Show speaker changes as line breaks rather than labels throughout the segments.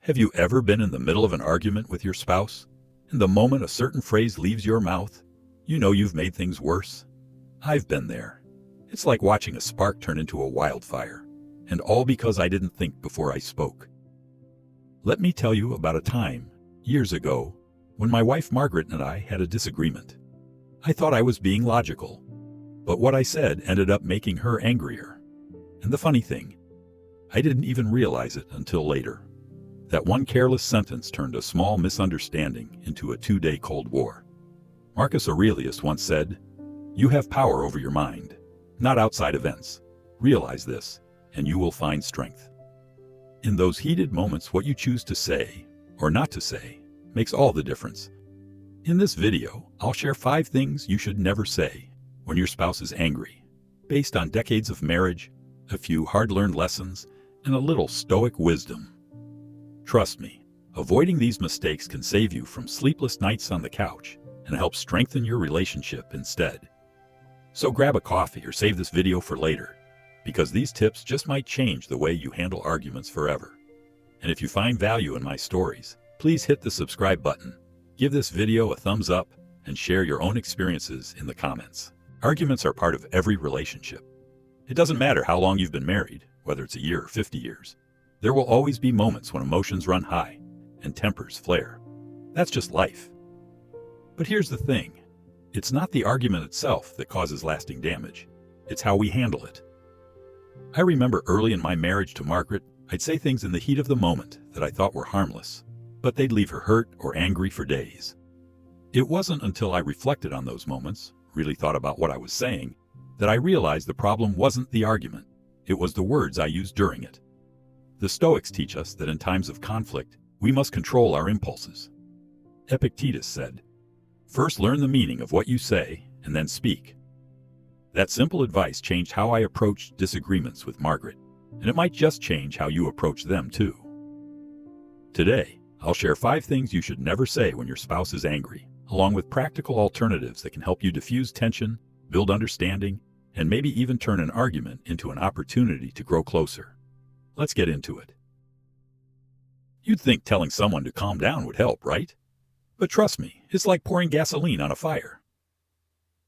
Have you ever been in the middle of an argument with your spouse, and the moment a certain phrase leaves your mouth, you know you've made things worse? I've been there. It's like watching a spark turn into a wildfire, and all because I didn't think before I spoke. Let me tell you about a time, years ago, when my wife Margaret and I had a disagreement. I thought I was being logical, but what I said ended up making her angrier. And the funny thing, I didn't even realize it until later. That one careless sentence turned a small misunderstanding into a 2-day Cold War. Marcus Aurelius once said, "You have power over your mind, not outside events. Realize this, and you will find strength." In those heated moments, what you choose to say, or not to say, makes all the difference. In this video, I'll share 5 things you should never say when your spouse is angry, based on decades of marriage, a few hard-learned lessons, and a little Stoic wisdom. Trust me, avoiding these mistakes can save you from sleepless nights on the couch and help strengthen your relationship instead. So grab a coffee or save this video for later, because these tips just might change the way you handle arguments forever. And if you find value in my stories, please hit the subscribe button, give this video a thumbs up, and share your own experiences in the comments. Arguments are part of every relationship. It doesn't matter how long you've been married, whether it's a year or 50 years. There will always be moments when emotions run high and tempers flare. That's just life. But here's the thing. It's not the argument itself that causes lasting damage. It's how we handle it. I remember early in my marriage to Margaret, I'd say things in the heat of the moment that I thought were harmless, but they'd leave her hurt or angry for days. It wasn't until I reflected on those moments, really thought about what I was saying, that I realized the problem wasn't the argument. It was the words I used during it. The Stoics teach us that in times of conflict, we must control our impulses. Epictetus said, "First learn the meaning of what you say, and then speak." That simple advice changed how I approached disagreements with Margaret, and it might just change how you approach them too. Today, I'll share 5 things you should never say when your spouse is angry, along with practical alternatives that can help you diffuse tension, build understanding, and maybe even turn an argument into an opportunity to grow closer. Let's get into it. You'd think telling someone to calm down would help, right? But trust me, it's like pouring gasoline on a fire.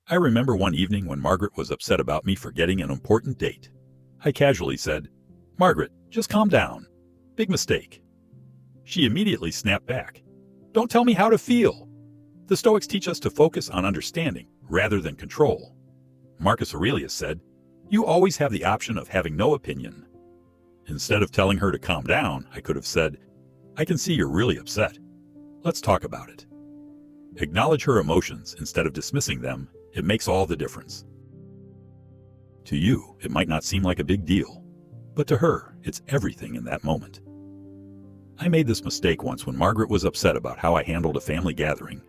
I remember one evening when Margaret was upset about me forgetting an important date. I casually said, "Margaret, just calm down. Big mistake." She immediately snapped back, "Don't tell me how to feel." The Stoics teach us to focus on understanding rather than control. Marcus Aurelius said, "You always have the option of having no opinion." Instead of telling her to calm down, I could have said, "I can see you're really upset. Let's talk about it." Acknowledge her emotions instead of dismissing them. It makes all the difference. To you, it might not seem like a big deal, but to her, it's everything in that moment. I made this mistake once when Margaret was upset about how I handled a family gathering.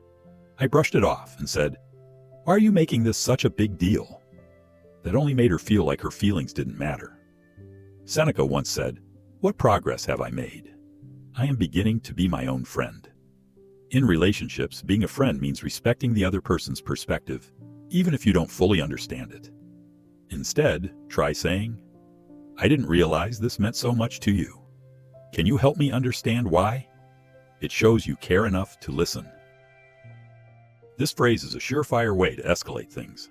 I brushed it off and said, "Why are you making this such a big deal?" That only made her feel like her feelings didn't matter. Seneca once said, "What progress have I made? I am beginning to be my own friend." In relationships, being a friend means respecting the other person's perspective, even if you don't fully understand it. Instead, try saying, "I didn't realize this meant so much to you. Can you help me understand why?" It shows you care enough to listen. This phrase is a surefire way to escalate things.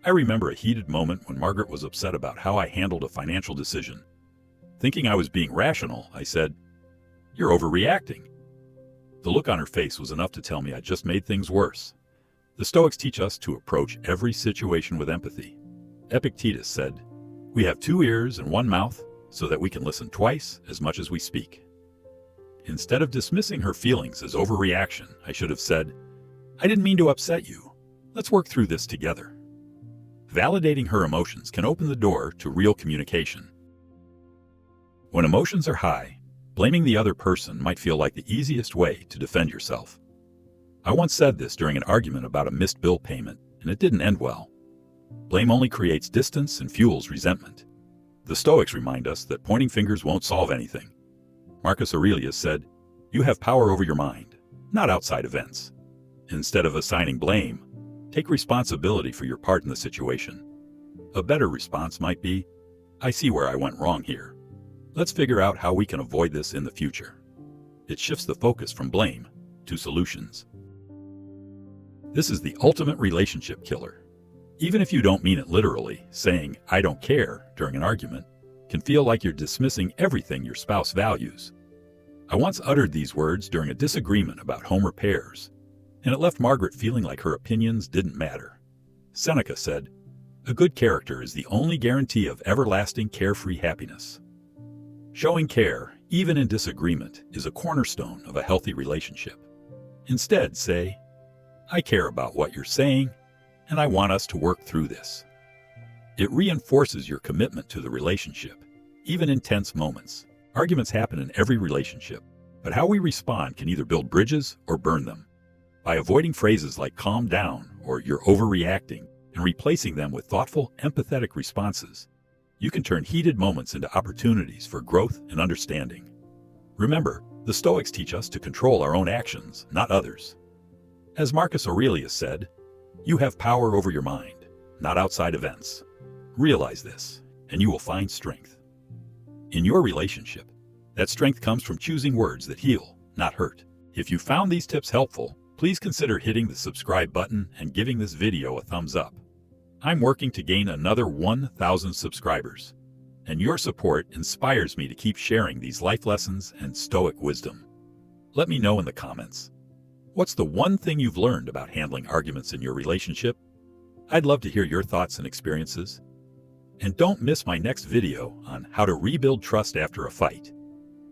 I remember a heated moment when Margaret was upset about how I handled a financial decision. Thinking I was being rational, I said, "You're overreacting." The look on her face was enough to tell me I just made things worse. The Stoics teach us to approach every situation with empathy. Epictetus said, "We have 2 ears and 1 mouth, so that we can listen twice as much as we speak." Instead of dismissing her feelings as overreaction, I should have said, "I didn't mean to upset you. Let's work through this together." Validating her emotions can open the door to real communication. When emotions are high, blaming the other person might feel like the easiest way to defend yourself. I once said this during an argument about a missed bill payment, and it didn't end well. Blame only creates distance and fuels resentment. The Stoics remind us that pointing fingers won't solve anything. Marcus Aurelius said, "You have power over your mind, not outside events." Instead of assigning blame, take responsibility for your part in the situation. A better response might be, "I see where I went wrong here. Let's figure out how we can avoid this in the future. It shifts the focus from blame to solutions. This is the ultimate relationship killer. Even if you don't mean it literally, saying, "I don't care," during an argument can feel like you're dismissing everything your spouse values. I once uttered these words during a disagreement about home repairs, and it left Margaret feeling like her opinions didn't matter. Seneca said, "A good character is the only guarantee of everlasting carefree happiness." Showing care, even in disagreement, is a cornerstone of a healthy relationship. Instead, say, "I care about what you're saying, and I want us to work through this." It reinforces your commitment to the relationship, even in tense moments. Arguments happen in every relationship, but how we respond can either build bridges or burn them. By avoiding phrases like "calm down" or "you're overreacting" and replacing them with thoughtful, empathetic responses, you can turn heated moments into opportunities for growth and understanding. Remember, the Stoics teach us to control our own actions, not others. As Marcus Aurelius said, "You have power over your mind, not outside events." Realize this, and you will find strength. In your relationship, that strength comes from choosing words that heal, not hurt. If you found these tips helpful, please consider hitting the subscribe button and giving this video a thumbs up. I'm working to gain another 1,000 subscribers, and your support inspires me to keep sharing these life lessons and Stoic wisdom. Let me know in the comments. What's the one thing you've learned about handling arguments in your relationship? I'd love to hear your thoughts and experiences. And don't miss my next video on how to rebuild trust after a fight.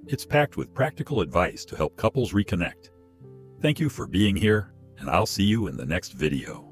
It's packed with practical advice to help couples reconnect. Thank you for being here, and I'll see you in the next video.